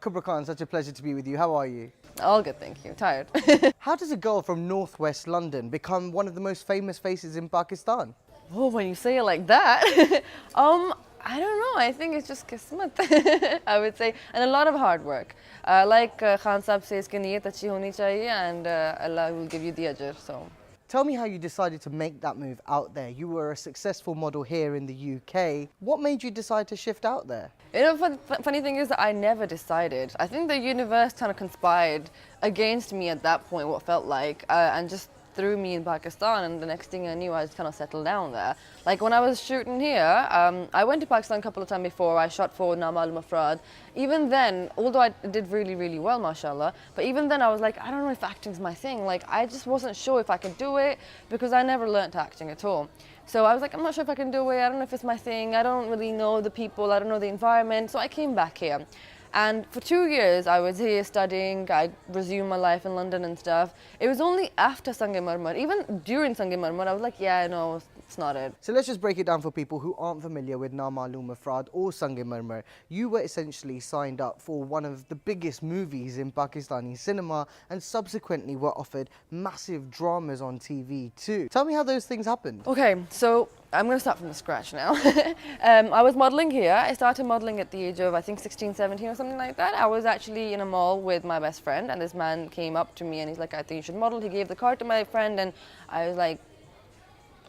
Kubra Khan, such a pleasure to be with you. How are you? All good, thank you. Tired. How does a girl from northwest London become one of the most famous faces in Pakistan? Oh, when you say it like that, I don't know. I think it's just kismet, I would say, and a lot of hard work. Like Khan Sahib says, ki niyat achhi honi chahiye, and Allah will give you the ajr. So. Tell me how you decided to make that move out there. You were a successful model here in the UK. What made you decide to shift out there? You know, funny thing is that I never decided. I think the universe kind of conspired against me at that point, what felt like, and just threw me in Pakistan, and the next thing I knew, I just kind of settled down there. Like when I was shooting here, I went to Pakistan a couple of times before. I shot for Na Maalum Afraad. Even then, although I did really, really well, mashallah, but even then I was like, I don't know if acting's my thing. Like I just wasn't sure if I could do it because I never learnt acting at all. So I was like, I'm not sure if I can do it. I don't know if it's my thing. I don't really know the people. I don't know the environment. So I came back here. And for 2 years, I was here studying. I resumed my life in London and stuff. It was only after Sange Marmar, even during Sange Marmar, I was like, yeah, no, it's not it. So let's just break it down for people who aren't familiar with Na Maalum Afraad or Sange Marmar. You were essentially signed up for one of the biggest movies in Pakistani cinema and subsequently were offered massive dramas on TV too. Tell me how those things happened. Okay, so I'm going to start from the scratch now. I was modeling here. I started modeling at the age of, I think, 16, 17 or something like that. I was actually in a mall with my best friend, and this man came up to me and he's like, I think you should model. He gave the card to my friend, and I was like,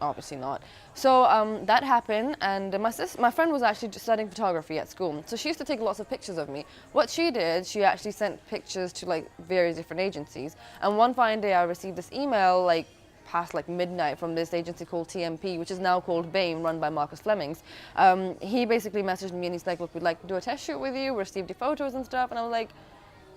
obviously not. So that happened, and my friend was actually just studying photography at school. So she used to take lots of pictures of me. What she did, she actually sent pictures to like various different agencies. And one fine day I received this email like past like midnight from this agency called TMP, which is now called BAME, run by Marcus Flemings. He basically messaged me and he's like, look, we'd like to do a test shoot with you, we received your photos and stuff. And I was like,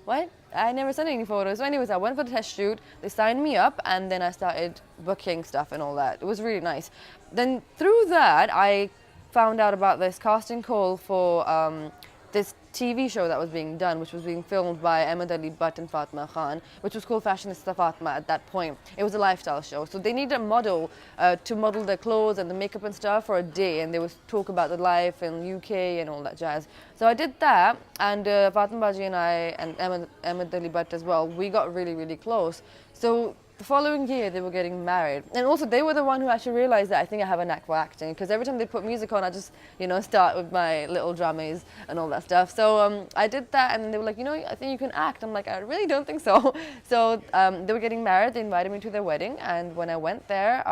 what? I never sent any photos. So anyways, I went for the test shoot, they signed me up, and then I started booking stuff and all that. It was really nice. Then through that, I found out about this casting call for this TV show that was being done, which was being filmed by Ahmed Ali Butt and Fatma Khan, which was called Fashionista Fatma at that point. It was a lifestyle show. So they needed a model to model their clothes and the makeup and stuff for a day, and they would talk about the life in UK and all that jazz. So I did that, and Fatma Baji and I, and Ahmed Ali Butt as well, we got really, really close. So the following year, they were getting married. And also, they were the one who actually realized that I think I have a knack for acting, because every time they put music on, I just, you know, start with my little dramas and all that stuff. So I did that, and they were like, you know, I think you can act. I'm like, I really don't think so. So they were getting married. They invited me to their wedding, and when I went there,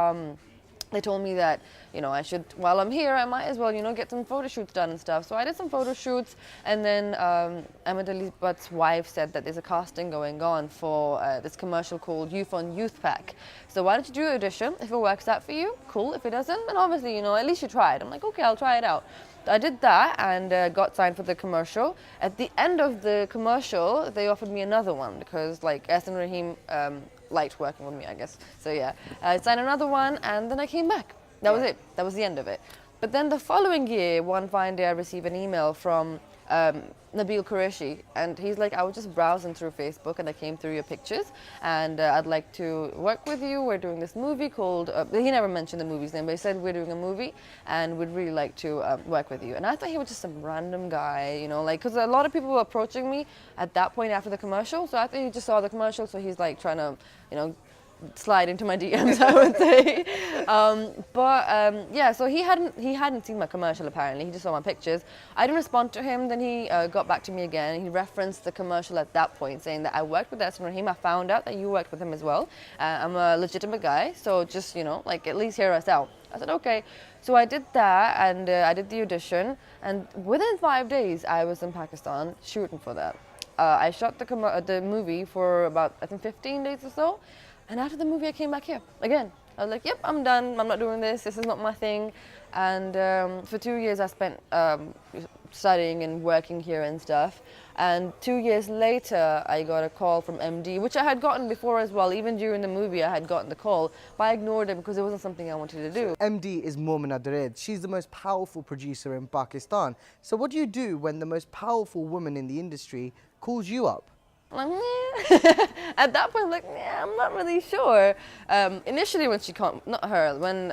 they told me that, you know, I should, while I'm here, I might as well, you know, get some photo shoots done and stuff. So I did some photo shoots, and then Ahmed Ali Butt's wife said that there's a casting going on for this commercial called Youth on Youth Pack. So why don't you do an audition? If it works out for you, cool. If it doesn't, then obviously, you know, at least you tried. I'm like, okay, I'll try it out. I did that and got signed for the commercial. At the end of the commercial, they offered me another one because, like, Ehsan Rahim liked working with me, I guess. So yeah, I signed another one, and then I came back. That was it. That was the end of it. But then the following year, one fine day, I received an email from Nabil Qureshi, and he's like, I was just browsing through Facebook and I came through your pictures, and I'd like to work with you. We're doing this movie called, he never mentioned the movie's name, but he said we're doing a movie and we'd really like to work with you. And I thought he was just some random guy, you know, like, because a lot of people were approaching me at that point after the commercial, so I think he just saw the commercial, so he's like trying to, you know, slide into my DMs, I would say. Yeah, so he hadn't seen my commercial apparently. He just saw my pictures. I didn't respond to him. Then he got back to me again. He referenced the commercial at that point, saying that I worked with Ehsan Rahim. I found out that you worked with him as well. I'm a legitimate guy, so just, you know, like, at least hear us out. I said, okay. So I did that, and I did the audition, and within 5 days, I was in Pakistan shooting for that. I shot the movie for about, I think, 15 days or so. And after the movie, I came back here again. I was like, yep, I'm done. I'm not doing this. This is not my thing. And for 2 years, I spent studying and working here and stuff. And 2 years later, I got a call from MD, which I had gotten before as well. Even during the movie, I had gotten the call, but I ignored it because it wasn't something I wanted to do. MD is Momina Dared. She's the most powerful producer in Pakistan. So what do you do when the most powerful woman in the industry calls you up? I'm like, meh. At that point, I'm like, yeah, I'm not really sure. Initially, when when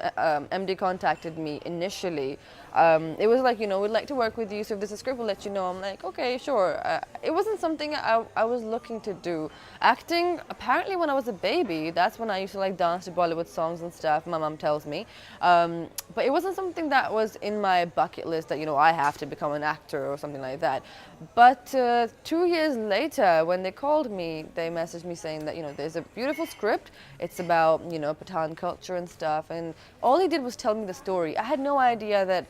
MD contacted me initially, It was like, we'd like to work with you, so if there's a script, we'll let you know. I'm like, okay, sure. It wasn't something I was looking to do. Acting, apparently when I was a baby, that's when I used to like dance to Bollywood songs and stuff, my mom tells me. But it wasn't something that was in my bucket list that, I have to become an actor or something like that. But 2 years later, when they called me, they messaged me saying that, there's a beautiful script. It's about, Pathan culture and stuff. And all he did was tell me the story. I had no idea that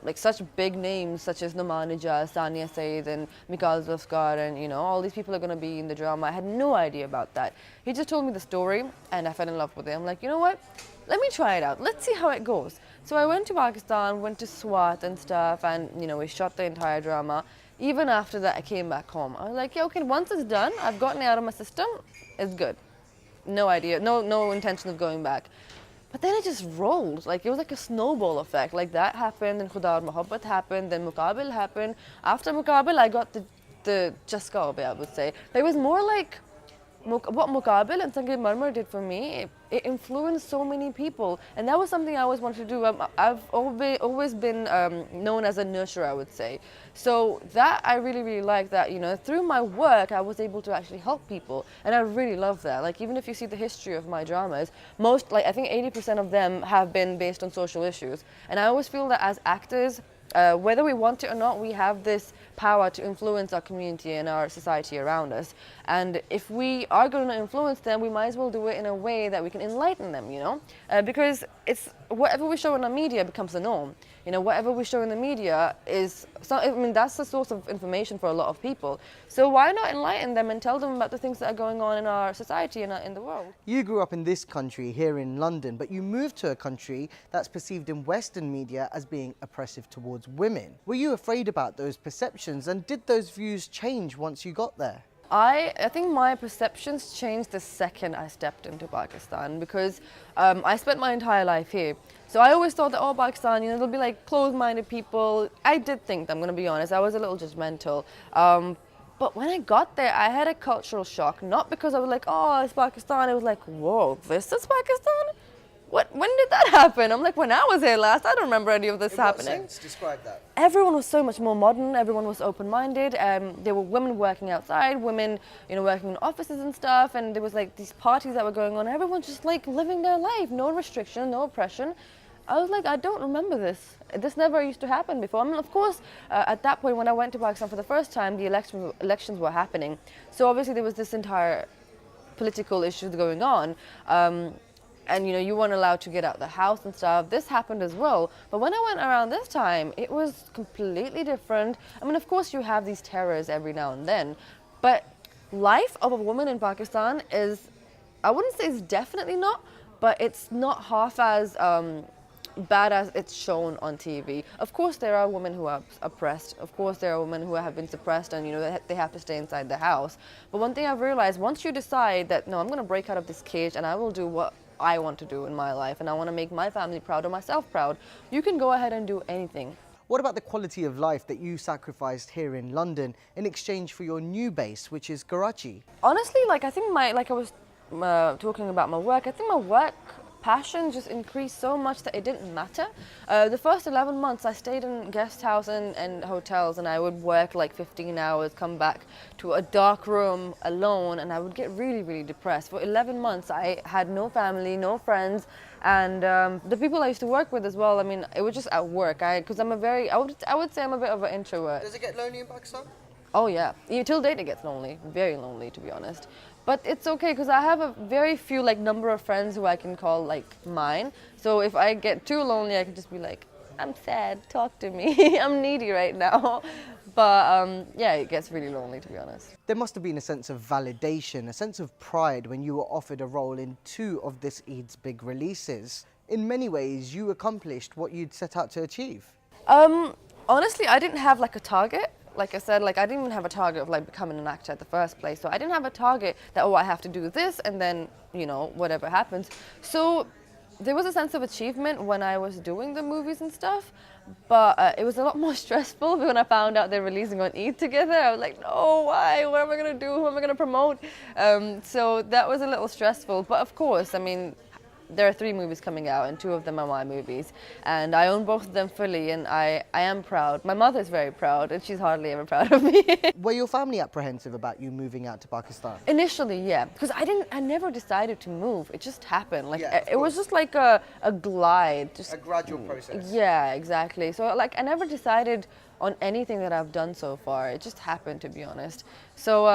like such big names such as Noman Ijaz, Sania Saeed and Mikhail Zulfikar and, all these people are going to be in the drama. I had no idea about that. He just told me the story and I fell in love with it. I'm like, you know what? Let me try it out. Let's see how it goes. So I went to Pakistan, went to Swat and stuff, and we shot the entire drama. Even after that, I came back home. I was like, yeah, okay, once it's done, I've gotten it out of my system, it's good. No idea, no intention of going back. But then it just rolled. Like, it was like a snowball effect. Like, that happened, then Khuda Aur Mohabbat happened, then Muqabil happened. After Muqabil, I got the Chaska ho gaya, I would say. But it was more like what Muqabil and Sange Marmar did for me. It influenced so many people, and that was something I always wanted to do. I've always been known as a nurturer, I would say. So that I really, really like that, through my work, I was able to actually help people, and I really love that. Like, even if you see the history of my dramas, I think 80% of them have been based on social issues. And I always feel that as actors, whether we want it or not, we have this power to influence our community and our society around us. And if we are going to influence them, we might as well do it in a way that we can enlighten them, because it's whatever we show in the media becomes the norm. Whatever we show in the media is, that's the source of information for a lot of people. So why not enlighten them and tell them about the things that are going on in our society and in the world? You grew up in this country, here in London, but you moved to a country that's perceived in Western media as being oppressive towards women. Were you afraid about those perceptions, and did those views change once you got there? I think my perceptions changed the second I stepped into Pakistan, because I spent my entire life here. So I always thought that, Pakistan, there'll be like closed-minded people. I did think, I'm going to be honest, I was a little judgmental. But when I got there, I had a cultural shock, not because I was like, oh, it's Pakistan. It was like, whoa, this is Pakistan? When did that happen? I'm like, when I was here last, I don't remember any of this happening. In what sense? Describe that. Everyone was so much more modern. Everyone was open-minded. There were women working outside, women, working in offices and stuff. And there was like these parties that were going on. Everyone just like living their life, no restriction, no oppression. I was like, I don't remember this. This never used to happen before. Of course, at that point when I went to Pakistan for the first time, the elections were happening. So obviously there was this entire political issues going on. And you weren't allowed to get out the house and stuff. This happened as well. But when I went around this time, it was completely different. Of course you have these terrors every now and then, but life of a woman in Pakistan is, I wouldn't say it's definitely not, but it's not half as bad as it's shown on TV. Of course there are women who are oppressed. Of course there are women who have been suppressed and they have to stay inside the house. But one thing I've realized, once you decide that, no, I'm going to break out of this cage and I will do what I want to do in my life, and I want to make my family proud or myself proud, you can go ahead and do anything. What about the quality of life that you sacrificed here in London in exchange for your new base, which is Karachi? Honestly, I think I was talking about my work, I think my work passion just increased so much that it didn't matter. The first 11 months I stayed in guest house and hotels, and I would work like 15 hours, come back to a dark room alone, and I would get really, really depressed. For 11 months I had no family, no friends, and the people I used to work with as well, it was just at work. Because I would say I'm a bit of an introvert. Does it get lonely in Pakistan? Oh yeah, till date it gets lonely, very lonely to be honest. But it's okay because I have a very few number of friends who I can call mine. So if I get too lonely, I can just be like, I'm sad, talk to me, I'm needy right now. But yeah, it gets really lonely to be honest. There must have been a sense of validation, a sense of pride when you were offered a role in 2 of this Eid's big releases. In many ways, you accomplished what you'd set out to achieve. Honestly, I didn't have a target. Like I said, I didn't even have a target of becoming an actor at the first place. So I didn't have a target that, I have to do this and then, whatever happens. So there was a sense of achievement when I was doing the movies and stuff, but it was a lot more stressful when I found out they're releasing on Eid together. I was like, no, why? What am I going to do? Who am I going to promote? So that was a little stressful. But of course, there are 3 movies coming out, and 2 of them are my movies, and I own both of them fully, and I am proud. My mother's very proud, and she's hardly ever proud of me. Were your family apprehensive about you moving out to Pakistan? Initially, yeah, because I never decided to move. It just happened. Like Yeah, of it was course. just like a glide. Just A gradual process. yeah, exactly. So like I never decided on anything that I've done so far. It just happened, to be honest. So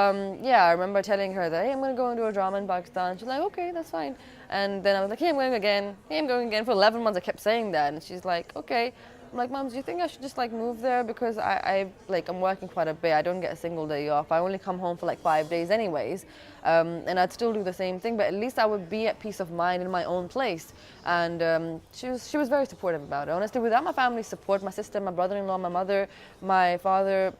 yeah, I remember telling her that, hey, I'm gonna go and do a drama in Pakistan. She's like, okay, that's fine. And then I was like, hey, I'm going again. Hey, I'm going again. For 11 months, I kept saying that, and she's like, okay. I'm like, Mom, do you think I should just like move there? Because I'm working quite a bit. I don't get a single day off. I only come home for like 5 days anyways. And I'd still do the same thing, but at least I would be at peace of mind in my own place. And she was very supportive about it. Honestly, without my family's support, my sister, my brother-in-law, my mother, my father,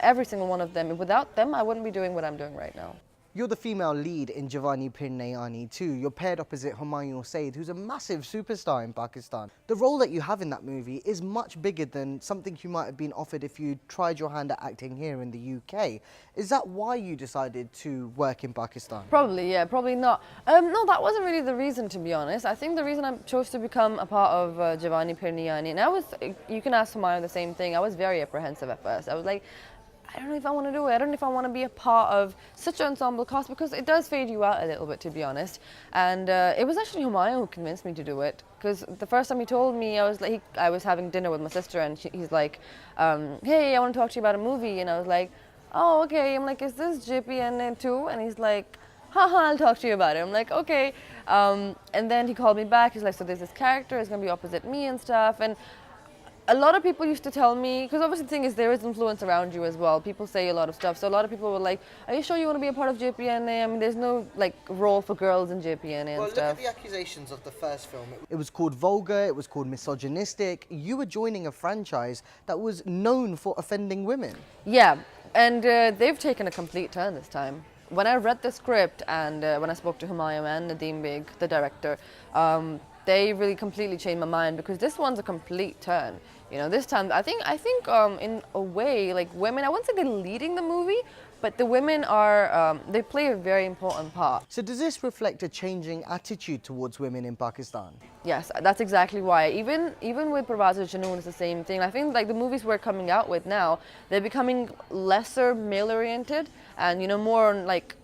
every single one of them, without them, I wouldn't be doing what I'm doing right now. You're the female lead in Jawani Phir Nahi Aani too. You're paired opposite Humayun Saeed, who's a massive superstar in Pakistan. The role that you have in that movie is much bigger than something you might have been offered if you tried your hand at acting here in the UK. Is that why you decided to work in Pakistan? Probably, yeah, probably not. No, that wasn't really the reason, to be honest. I think the reason I chose to become a part of Jawani Phir Nahi Aani, and you can ask Humayun the same thing, I was very apprehensive at first. I was like, I don't know if I want to do it. I don't know if I want to be a part of such an ensemble cast, because it does fade you out a little bit, to be honest. And it was actually Humayun who convinced me to do it, because the first time he told me, I was having dinner with my sister, and he's like, hey, I want to talk to you about a movie. And I was like, oh, okay. I'm like, is this JPNA too? And he's like, haha, I'll talk to you about it. I'm like, okay. And then he called me back. He's like, so there's this character, it's going to be opposite me and stuff. And a lot of people used to tell me, because obviously the thing is there is influence around you as well. People say a lot of stuff. So a lot of people were like, are you sure you want to be a part of JPNA? I mean, there's no like role for girls in JPNA and stuff. Look at the accusations of the first film. It was called vulgar, it was called misogynistic. You were joining a franchise that was known for offending women. Yeah, and they've taken a complete turn this time. When I read the script and when I spoke to Humayun and Nadeem Beg, the director, they really completely changed my mind, because this one's a complete turn. You know, this time I think in a way, like, women, I wouldn't say they're leading the movie, but the women are they play a very important part. So does this reflect a changing attitude towards women in Pakistan? Yes, that's exactly why. Even with Parvaz Junoon, it's the same thing. I think like the movies we're coming out with now, they're becoming lesser male-oriented and, you know, more on like,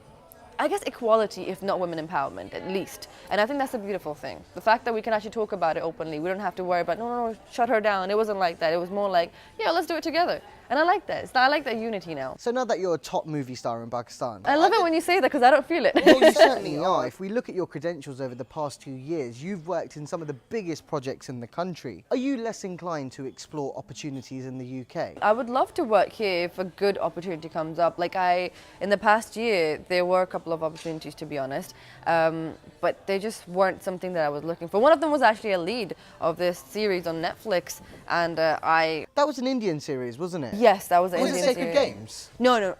I guess, equality, if not women empowerment, at least. And I think that's a beautiful thing. The fact that we can actually talk about it openly. We don't have to worry about, no, shut her down. It wasn't like that. It was more like, yeah, let's do it together. And I like that. I like that unity now. So now that you're a top movie star in Pakistan. I love it when you say that, because I don't feel it. Well, you certainly are. If we look at your credentials over the past 2 years, you've worked in some of the biggest projects in the country. Are you less inclined to explore opportunities in the UK? I would love to work here if a good opportunity comes up. Like in the past year, there were a couple of opportunities, to be honest, but they just weren't something that I was looking for. One of them was actually a lead of this series on Netflix, and That was an Indian series, wasn't it? Yes, that was an Was Indian it Sacred series. Games? No.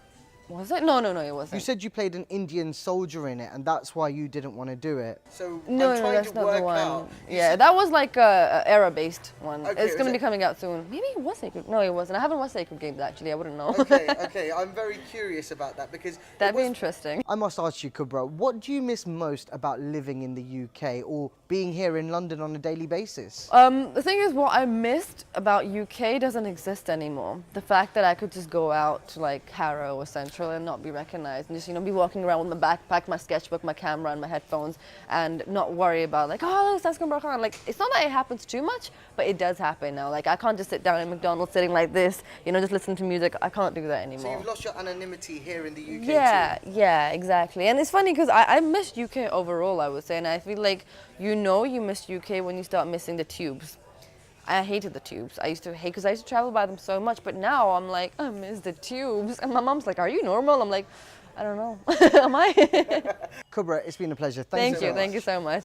Was it? No, it wasn't. You said you played an Indian soldier in it, and that's why you didn't want to do it. So No, that's not the one. Yeah, that was like a era-based one. Okay, It's going to was be coming out soon. Maybe it was Sacred. No, it wasn't. I haven't watched Sacred Games, actually. I wouldn't know. Okay. I'm very curious about that, because That'd be interesting. I must ask you, Kubra, what do you miss most about living in the UK or being here in London on a daily basis? The thing is, what I missed about UK doesn't exist anymore. The fact that I could just go out to like Harrow or Central and not be recognized, and just, you know, be walking around with my backpack, my sketchbook, my camera, and my headphones, and not worry about like, oh, that's Kumbar Khan. Like, it's not that it happens too much, but it does happen now. Like, I can't just sit down at McDonald's sitting like this, you know, just listen to music. I can't do that anymore. So you've lost your anonymity here in the UK too? Yeah, exactly. And it's funny because I miss UK overall, I would say, and I feel like, you know, you miss UK when you start missing the tubes. I hated the tubes. I used to hate, because I used to travel by them so much, but now I'm like, I miss the tubes. And my mom's like, are you normal? I'm like, I don't know. Am I? Kubra, it's been a pleasure. Thank you so much.